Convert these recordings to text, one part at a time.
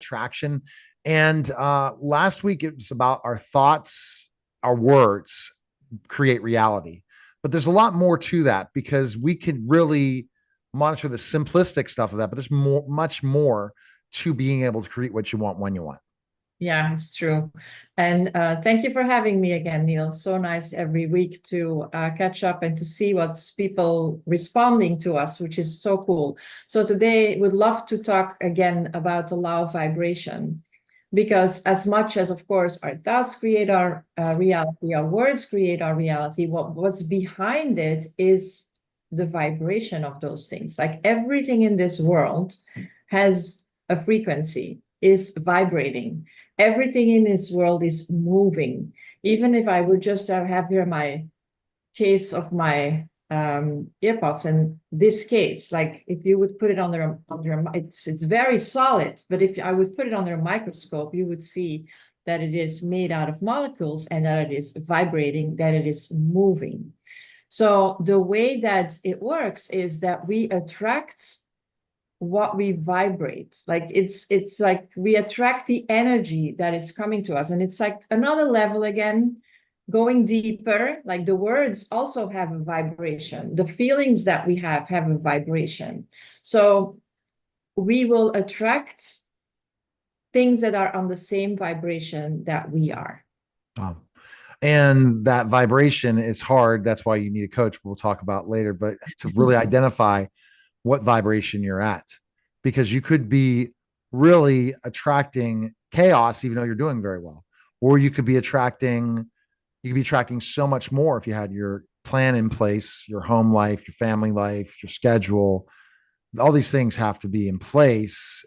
attraction. And last week it was about our thoughts, our words create reality. But there's a lot more to that because we could really monitor the simplistic stuff of that, but there's much more to being able to create what you want when you want. Yeah, it's true. And thank you for having me again, Neil. So nice every week to catch up and to see what's people responding to us, which is so cool. So today we'd love to talk again about the law of vibration, because as much as, of course, our thoughts create our reality, our words create our reality, what's behind it is the vibration of those things. Like everything in this world has a frequency, is vibrating. Everything in this world is moving. Even if I would just have here my case of my earpods, and this case, like if you would put it under it's very solid, but if I would put it under a microscope, you would see that it is made out of molecules and that it is vibrating, that it is moving. So the way that it works is that we attract what we vibrate. Like it's like we attract the energy that is coming to us, and it's like another level again, going deeper. Like the words also have a vibration, the feelings that we have a vibration. So we will attract things that are on the same vibration that we are. Um, and that vibration is hard. That's why you need a coach. We'll talk about later, but to really identify what vibration you're at, because you could be really attracting chaos, even though you're doing very well, or you could be attracting so much more if you had your plan in place, your home life, your family life, your schedule. All these things have to be in place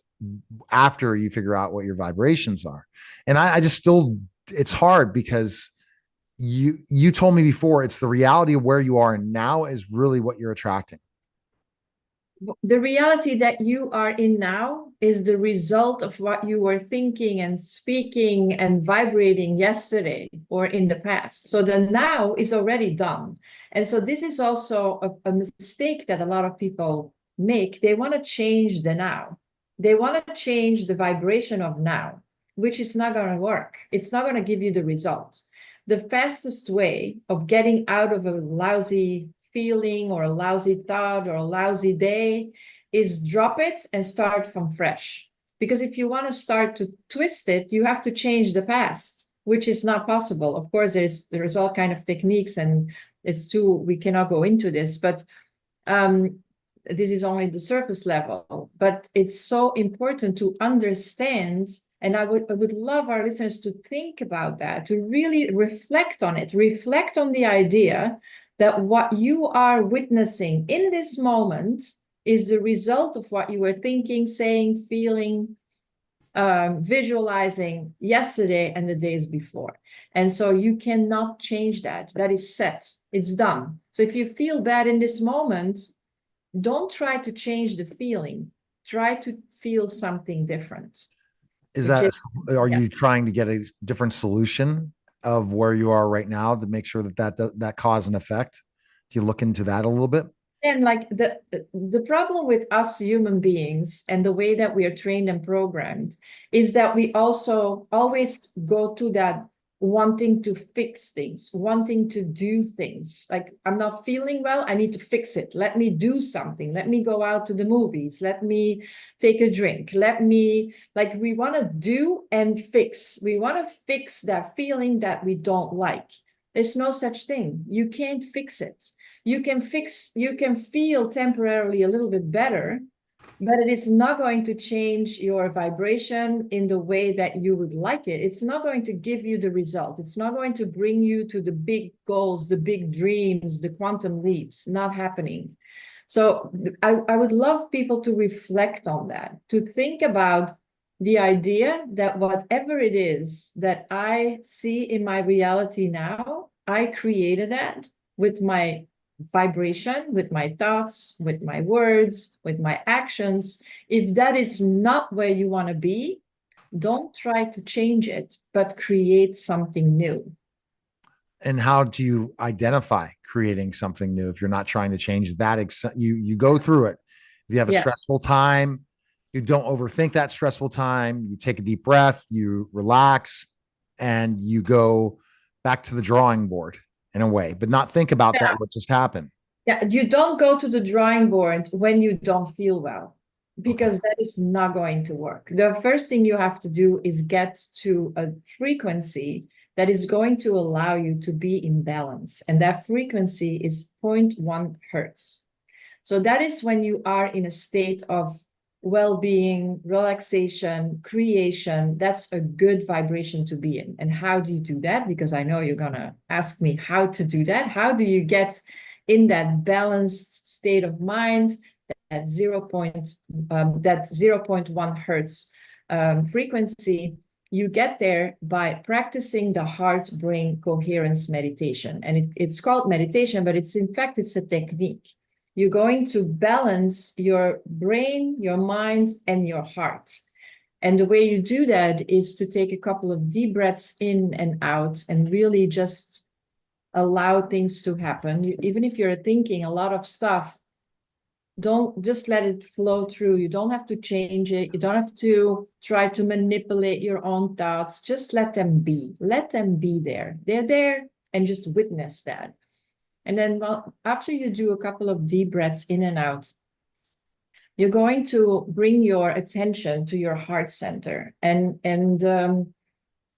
after you figure out what your vibrations are. And I just still, it's hard because you told me before it's the reality of where you are and now is really what you're attracting. The reality that you are in now is the result of what you were thinking and speaking and vibrating yesterday or in the past. So the now is already done. And so this is also a mistake that a lot of people make. They want to change the now. They want to change the vibration of now, which is not going to work. It's not going to give you the result. The fastest way of getting out of a lousy feeling or a lousy thought or a lousy day is drop it and start from fresh. Because if you want to start to twist it, you have to change the past, which is not possible. Of course, there's all kind of techniques, and we cannot go into this, but this is only the surface level. But it's so important to understand, and I would love our listeners to think about that, to really reflect on it, reflect on the idea that what you are witnessing in this moment is the result of what you were thinking, saying, feeling, visualizing yesterday and the days before. And so you cannot change that. That is set. It's done. So if you feel bad in this moment, don't try to change the feeling. Try to feel something different. Is Which that, is, are yeah. you trying to get a different solution of where you are right now to make sure that cause and effect? Do you look into that a little bit? And like the problem with us human beings and the way that we are trained and programmed is that we also always go to that wanting to fix things, wanting to do things. Like, I'm not feeling well, I need to fix it. Let me do something. Let me go out to the movies. Let me take a drink. Let me, like, we want to do and fix. We want to fix that feeling that we don't like. There's no such thing. You can't fix it. You can feel temporarily a little bit better, but it is not going to change your vibration in the way that you would like it. It's not going to give you the result. It's not going to bring you to the big goals, the big dreams, the quantum leaps. Not happening. So I would love people to reflect on that, to think about the idea that whatever it is that I see in my reality now, I created that with my vibration, with my thoughts, with my words, with my actions. If that is not where you want to be, don't try to change it, but create something new. And how do you identify creating something new if you're not trying to change that? You go through it. If you have a Yeah. stressful time, You don't overthink that stressful time. You take a deep breath, you relax, and you go back to the drawing board in a way, but not think about that what just happened. Yeah, you don't go to the drawing board when you don't feel well, Okay. because that is not going to work. The first thing you have to do is get to a frequency that is going to allow you to be in balance. And that frequency is zero point 0.1 hertz. So that is when you are in a state of well-being, relaxation, creation. That's a good vibration to be in. And how do you do that? Because I know you're going to ask me how to do that. How do you get in that balanced state of mind, that 0.1 hertz frequency? You get there by practicing the heart-brain coherence meditation. And it's called meditation, but it's a technique. You're going to balance your brain, your mind, and your heart. And the way you do that is to take a couple of deep breaths in and out and really just allow things to happen. Even if you're thinking a lot of stuff, don't just let it flow through. You don't have to change it. You don't have to try to manipulate your own thoughts. Just let them be. Let them be there. They're there, and just witness that. And then, well, after you do a couple of deep breaths in and out, you're going to bring your attention to your heart center. And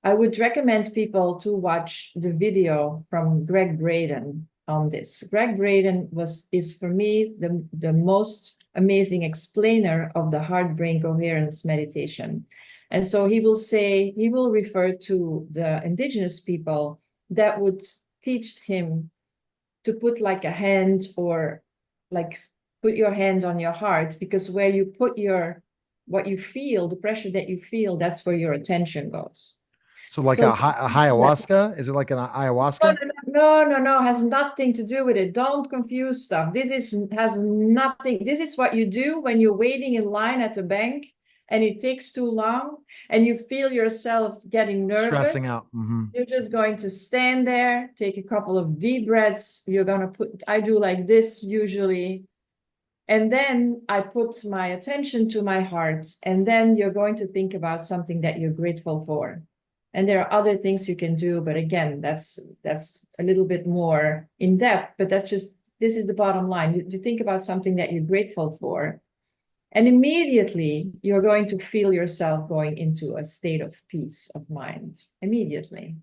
I would recommend people to watch the video from Greg Braden on this. Greg Braden is for me the most amazing explainer of the heart-brain coherence meditation. And so he will refer to the indigenous people that would teach him to put like a hand, or like put your hand on your heart, because where you put what you feel, the pressure that you feel, that's where your attention goes. So like So a ayahuasca, is it like an ayahuasca? no, has nothing to do with it. Don't confuse stuff. Has nothing. This is what you do when you're waiting in line at the bank and it takes too long and you feel yourself getting nervous. Stressing out. Mm-hmm. You're just going to stand there, take a couple of deep breaths. I do like this usually. And then I put my attention to my heart. And then you're going to think about something that you're grateful for. And there are other things you can do, but again, that's a little bit more in depth, but this is the bottom line. You think about something that you're grateful for, and immediately you're going to feel yourself going into a state of peace of mind, immediately.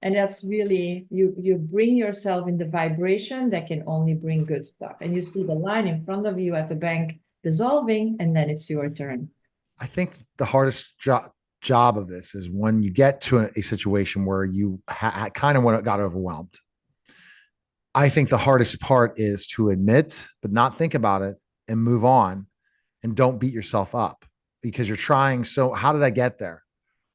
And that's really, you bring yourself in the vibration that can only bring good stuff. And you see the line in front of you at the bank dissolving, and then it's your turn. I think the hardest job of this is when you get to a situation where you kind of got overwhelmed. I think the hardest part is to admit, but not think about it and move on, and don't beat yourself up because you're trying. So how did I get there?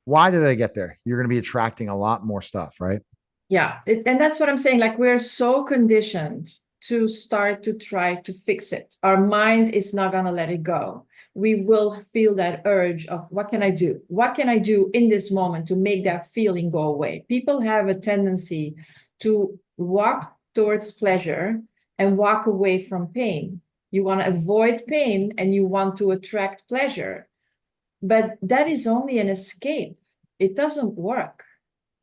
Why did I get there? You're going to be attracting a lot more stuff, right? Yeah. And that's what I'm saying. Like, we're so conditioned to start to try to fix it. Our mind is not going to let it go. We will feel that urge of, what can I do? What can I do in this moment to make that feeling go away? People have a tendency to walk towards pleasure and walk away from pain. You want to avoid pain and you want to attract pleasure. But that is only an escape. It doesn't work.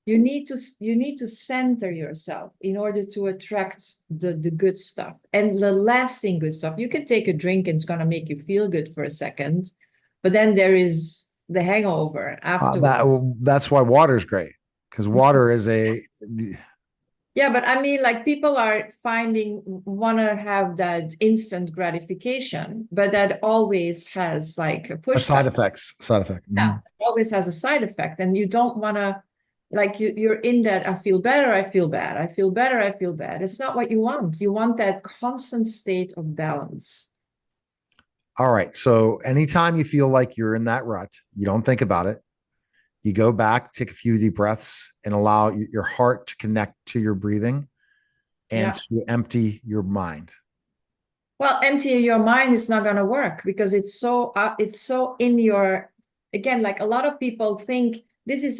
You need to center yourself in order to attract the good stuff and the lasting good stuff. You can take a drink and it's going to make you feel good for a second, but then there is the hangover afterwards. That's why water is great, because water is Yeah, but I mean, like, people are want to have that instant gratification, but that always has like a a pushback. side effect. Yeah, it always has a side effect, and you don't want to, like, you're in that, I feel better, I feel bad, I feel better, I feel bad. It's not what you want. You want that constant state of balance. All right. So anytime you feel like you're in that rut, you don't think about it. You go back, take a few deep breaths, and allow your heart to connect to your breathing and Yeah. to empty your mind. Well, emptying your mind is not going to work because it's so in your, again, like, a lot of people think this is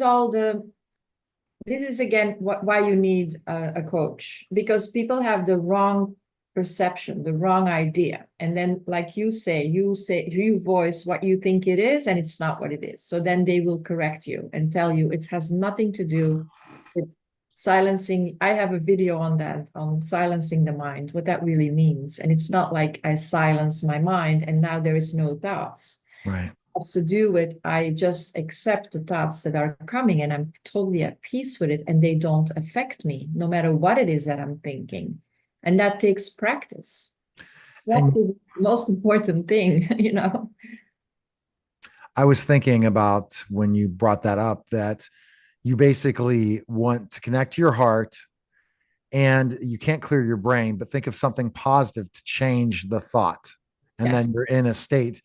again why you need a coach, because people have the wrong perception, the wrong idea. And then, like you say, you voice what you think it is, and it's not what it is. So then they will correct you and tell you it has nothing to do with silencing. I have a video on that, on silencing the mind, what that really means. And it's not like I silence my mind and now there is no thoughts. Right. Has to do with I just accept the thoughts that are coming and I'm totally at peace with it and they don't affect me, no matter what it is that I'm thinking. And that takes practice. That is the most important thing, you know. I was thinking about when you brought that up that you basically want to connect to your heart and you can't clear your brain, but think of something positive to change the thought. And Yes. then you're in a state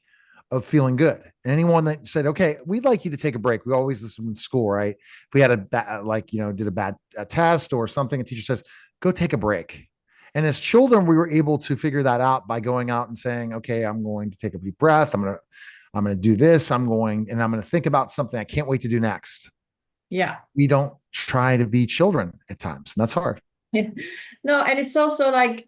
of feeling good. And anyone that said, okay, we'd like you to take a break. We always listen in school, right? If we had a bad, like, did a bad test or something, a teacher says, go take a break. And as children, we were able to figure that out by going out and saying, okay, I'm going to take a deep breath. I'm going to do this. I'm going to think about something I can't wait to do next. Yeah. We don't try to be children at times. And that's hard. No, and it's also like,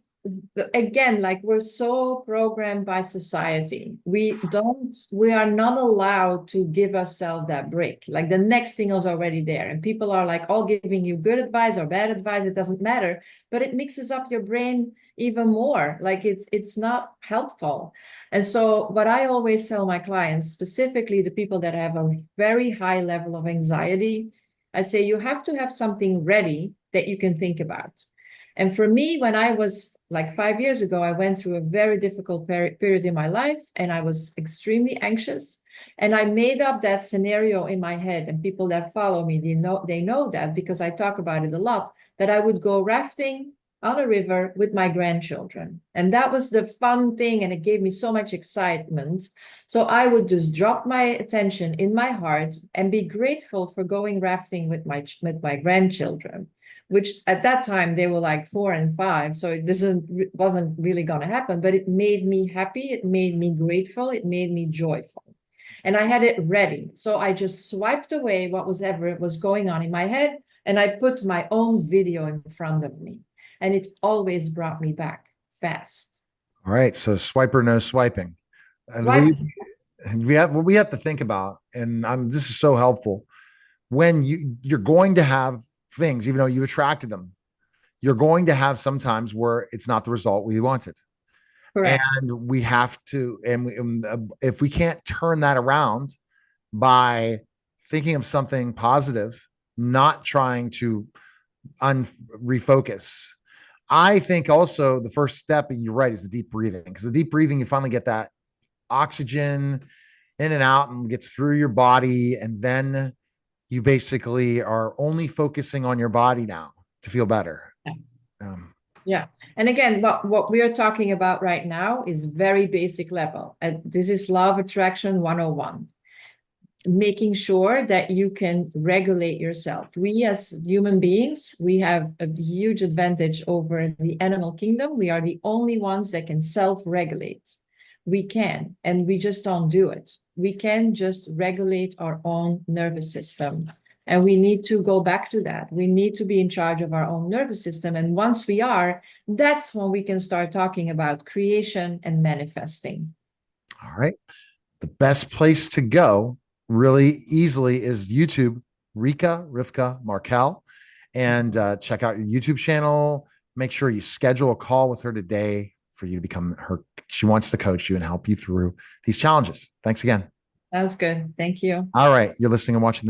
again, like we're so programmed by society. We are not allowed to give ourselves that break. Like the next thing is already there. And people are like all giving you good advice or bad advice. It doesn't matter, but it mixes up your brain even more. Like it's not helpful. And so what I always tell my clients, specifically the people that have a very high level of anxiety, I say you have to have something ready that you can think about. And for me, when I was like 5 years ago, I went through a very difficult period in my life and I was extremely anxious. And I made up that scenario in my head. And people that follow me, they know that because I talk about it a lot, that I would go rafting on a river with my grandchildren. And that was the fun thing. And it gave me so much excitement. So I would just drop my attention in my heart and be grateful for going rafting with my grandchildren, which at that time they were like 4 and 5. So it wasn't really going to happen, but it made me happy. It made me grateful. It made me joyful. And I had it ready. So I just swiped away what was ever was going on in my head. And I put my own video in front of me. And it always brought me back fast. All right. So swiper, no swiping. Swipe. We have to think about, and this is so helpful. When you're going to have things, even though you attracted them, you're going to have sometimes where it's not the result we wanted. Correct. And we have to, if we can't turn that around by thinking of something positive, not trying to refocus. I think also the first step, and you're right, is the deep breathing, because the deep breathing, you finally get that oxygen in and out and gets through your body. And then you basically are only focusing on your body now to feel better. Yeah. And again, what we are talking about right now is very basic level. And this is Law of Attraction 101. Making sure that you can regulate yourself. We as human beings, we have a huge advantage over the animal kingdom. We are the only ones that can self-regulate. We can, and we just don't do it. We can just regulate our own nervous system. And we need to go back to that. We need to be in charge of our own nervous system. And once we are, that's when we can start talking about creation and manifesting. All right. The best place to go really easily is YouTube, Rivka Markel, and check out your YouTube channel. Make sure you schedule a call with her today for you to become her. She wants to coach you and help you through these challenges. Thanks again. That was good. Thank you. All right. You're listening and watching the